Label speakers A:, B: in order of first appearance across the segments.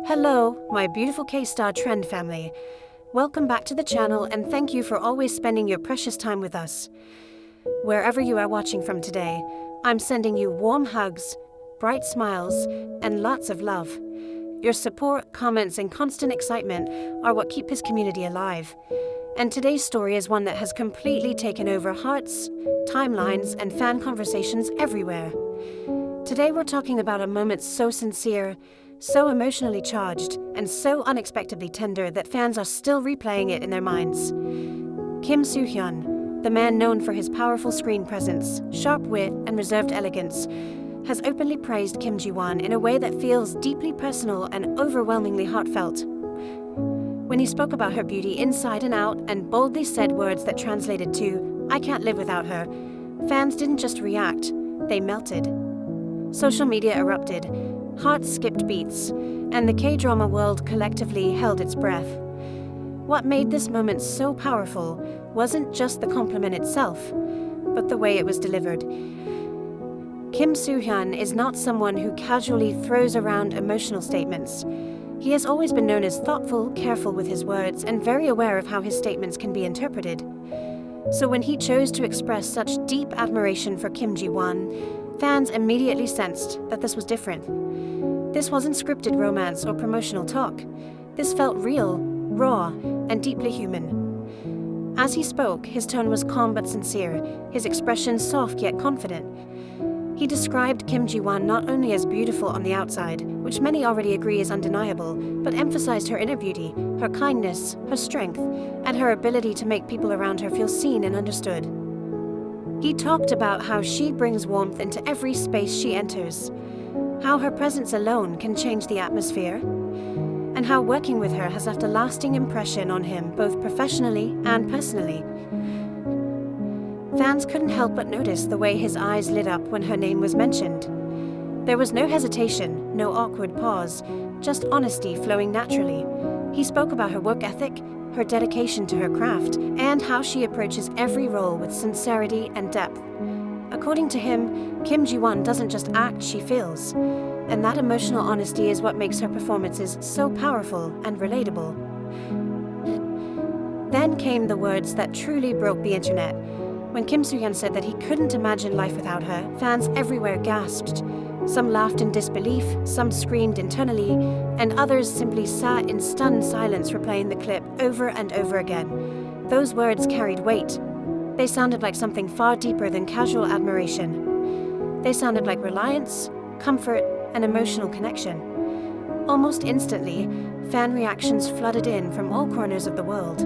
A: Hello, my beautiful K-Star Trend family. Welcome back to the channel and thank you for always spending your precious time with us. Wherever you are watching from today, I'm sending you warm hugs, bright smiles, and lots of love. Your support, comments, and constant excitement are what keep this community alive. And today's story is one that has completely taken over hearts, timelines, and fan conversations everywhere. Today we're talking about a moment so sincere, so emotionally charged, and so unexpectedly tender that fans are still replaying it in their minds. Soo Hyun, the man known for his powerful screen presence, sharp wit, and reserved elegance, has openly praised JiWon in a way that feels deeply personal and overwhelmingly heartfelt. When he spoke about her beauty inside and out and boldly said words that translated to, "I can't live without her," fans didn't just react, they melted. Social media erupted, hearts skipped beats, and the K-drama world collectively held its breath. What made this moment so powerful wasn't just the compliment itself, but the way it was delivered. Soo Hyun is not someone who casually throws around emotional statements. He has always been known as thoughtful, careful with his words, and very aware of how his statements can be interpreted. So when he chose to express such deep admiration for JiWon, fans immediately sensed that this was different. This wasn't scripted romance or promotional talk. This felt real, raw, and deeply human. As he spoke, his tone was calm but sincere, his expression soft yet confident. He described JiWon not only as beautiful on the outside, which many already agree is undeniable, but emphasized her inner beauty, her kindness, her strength, and her ability to make people around her feel seen and understood. He talked about how she brings warmth into every space she enters, how her presence alone can change the atmosphere, and how working with her has left a lasting impression on him both professionally and personally. Fans couldn't help but notice the way his eyes lit up when her name was mentioned. There was no hesitation, no awkward pause, just honesty flowing naturally. He spoke about her work ethic, her dedication to her craft, and how she approaches every role with sincerity and depth. According to him, JiWon doesn't just act, she feels. And that emotional honesty is what makes her performances so powerful and relatable. Then came the words that truly broke the internet. When Soo Hyun said that he couldn't imagine life without her, fans everywhere gasped. Some laughed in disbelief, some screamed internally, and others simply sat in stunned silence replaying the clip over and over again. Those words carried weight. They sounded like something far deeper than casual admiration. They sounded like reliance, comfort, and emotional connection. Almost instantly, fan reactions flooded in from all corners of the world.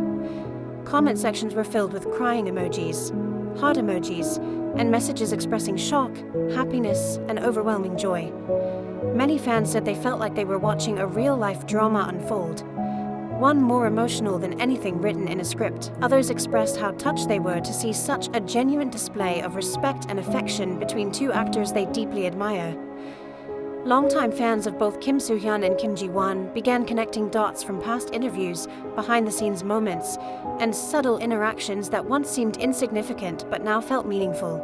A: Comment sections were filled with crying emojis, heart emojis, and messages expressing shock, happiness, and overwhelming joy. Many fans said they felt like they were watching a real-life drama unfold, one more emotional than anything written in a script. Others expressed how touched they were to see such a genuine display of respect and affection between two actors they deeply admire. Longtime fans of both Soo Hyun and JiWon began connecting dots from past interviews, behind-the-scenes moments, and subtle interactions that once seemed insignificant but now felt meaningful.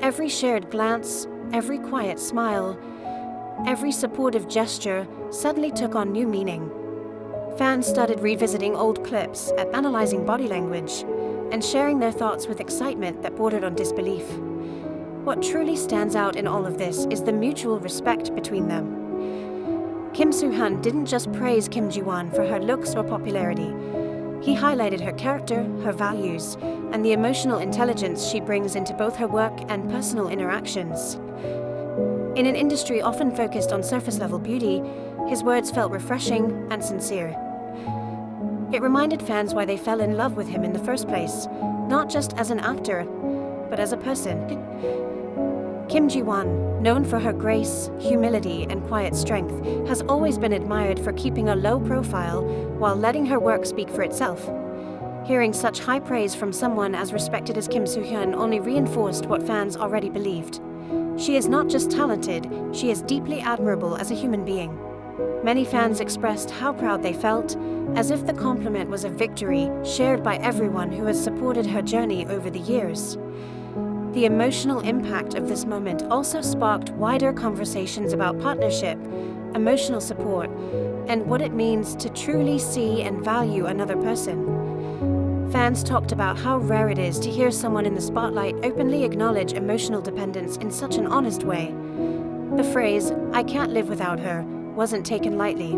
A: Every shared glance, every quiet smile, every supportive gesture suddenly took on new meaning. Fans started revisiting old clips, analyzing body language, and sharing their thoughts with excitement that bordered on disbelief. What truly stands out in all of this is the mutual respect between them. Soo Hyun didn't just praise JiWon for her looks or popularity. He highlighted her character, her values, and the emotional intelligence she brings into both her work and personal interactions. In an industry often focused on surface-level beauty, his words felt refreshing and sincere. It reminded fans why they fell in love with him in the first place, not just as an actor, but as a person. JiWon, known for her grace, humility, and quiet strength, has always been admired for keeping a low profile while letting her work speak for itself. Hearing such high praise from someone as respected as Soo Hyun only reinforced what fans already believed. She is not just talented, she is deeply admirable as a human being. Many fans expressed how proud they felt, as if the compliment was a victory shared by everyone who has supported her journey over the years. The emotional impact of this moment also sparked wider conversations about partnership, emotional support, and what it means to truly see and value another person. Fans talked about how rare it is to hear someone in the spotlight openly acknowledge emotional dependence in such an honest way. The phrase, "I can't live without her," wasn't taken lightly.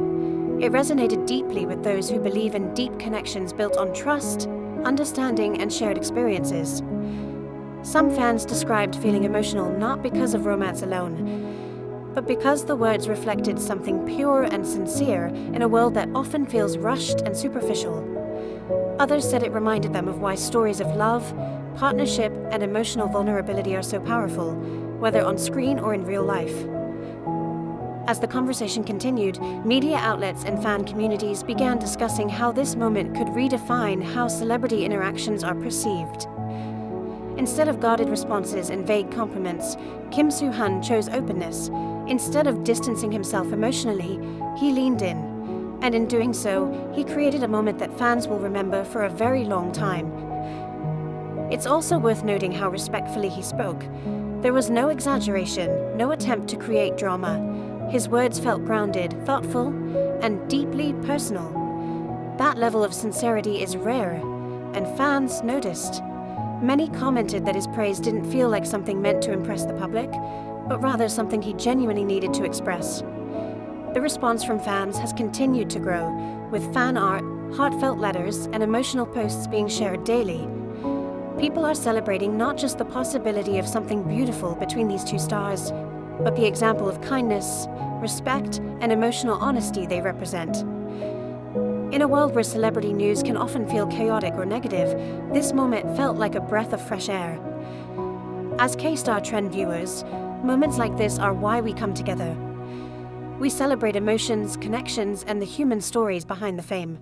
A: It resonated deeply with those who believe in deep connections built on trust, understanding, and shared experiences. Some fans described feeling emotional not because of romance alone, but because the words reflected something pure and sincere in a world that often feels rushed and superficial. Others said it reminded them of why stories of love, partnership, and emotional vulnerability are so powerful, whether on screen or in real life. As the conversation continued, media outlets and fan communities began discussing how this moment could redefine how celebrity interactions are perceived. Instead of guarded responses and vague compliments, Kim Soo Hyun chose openness. Instead of distancing himself emotionally, he leaned in. And in doing so, he created a moment that fans will remember for a very long time. It's also worth noting how respectfully he spoke. There was no exaggeration, no attempt to create drama. His words felt grounded, thoughtful, and deeply personal. That level of sincerity is rare, and fans noticed. Many commented that his praise didn't feel like something meant to impress the public, but rather something he genuinely needed to express. The response from fans has continued to grow, with fan art, heartfelt letters, and emotional posts being shared daily. People are celebrating not just the possibility of something beautiful between these two stars, but the example of kindness, respect, and emotional honesty they represent. In a world where celebrity news can often feel chaotic or negative, this moment felt like a breath of fresh air. As K-Star Trend viewers, moments like this are why we come together. We celebrate emotions, connections, and the human stories behind the fame.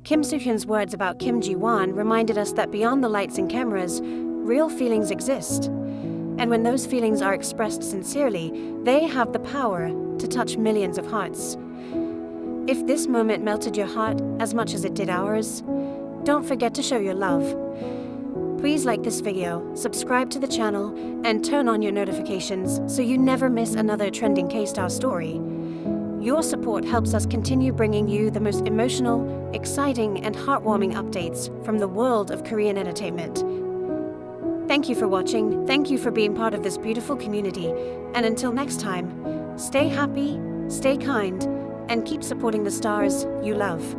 A: Kim Soo Hyun's words about Kim JiWon reminded us that beyond the lights and cameras, real feelings exist. And when those feelings are expressed sincerely, they have the power to touch millions of hearts. If this moment melted your heart as much as it did ours, don't forget to show your love. Please like this video, subscribe to the channel, and turn on your notifications so you never miss another trending K-Star story. Your support helps us continue bringing you the most emotional, exciting, and heartwarming updates from the world of Korean entertainment. Thank you for watching, thank you for being part of this beautiful community, and until next time, stay happy, stay kind, and keep supporting the stars you love.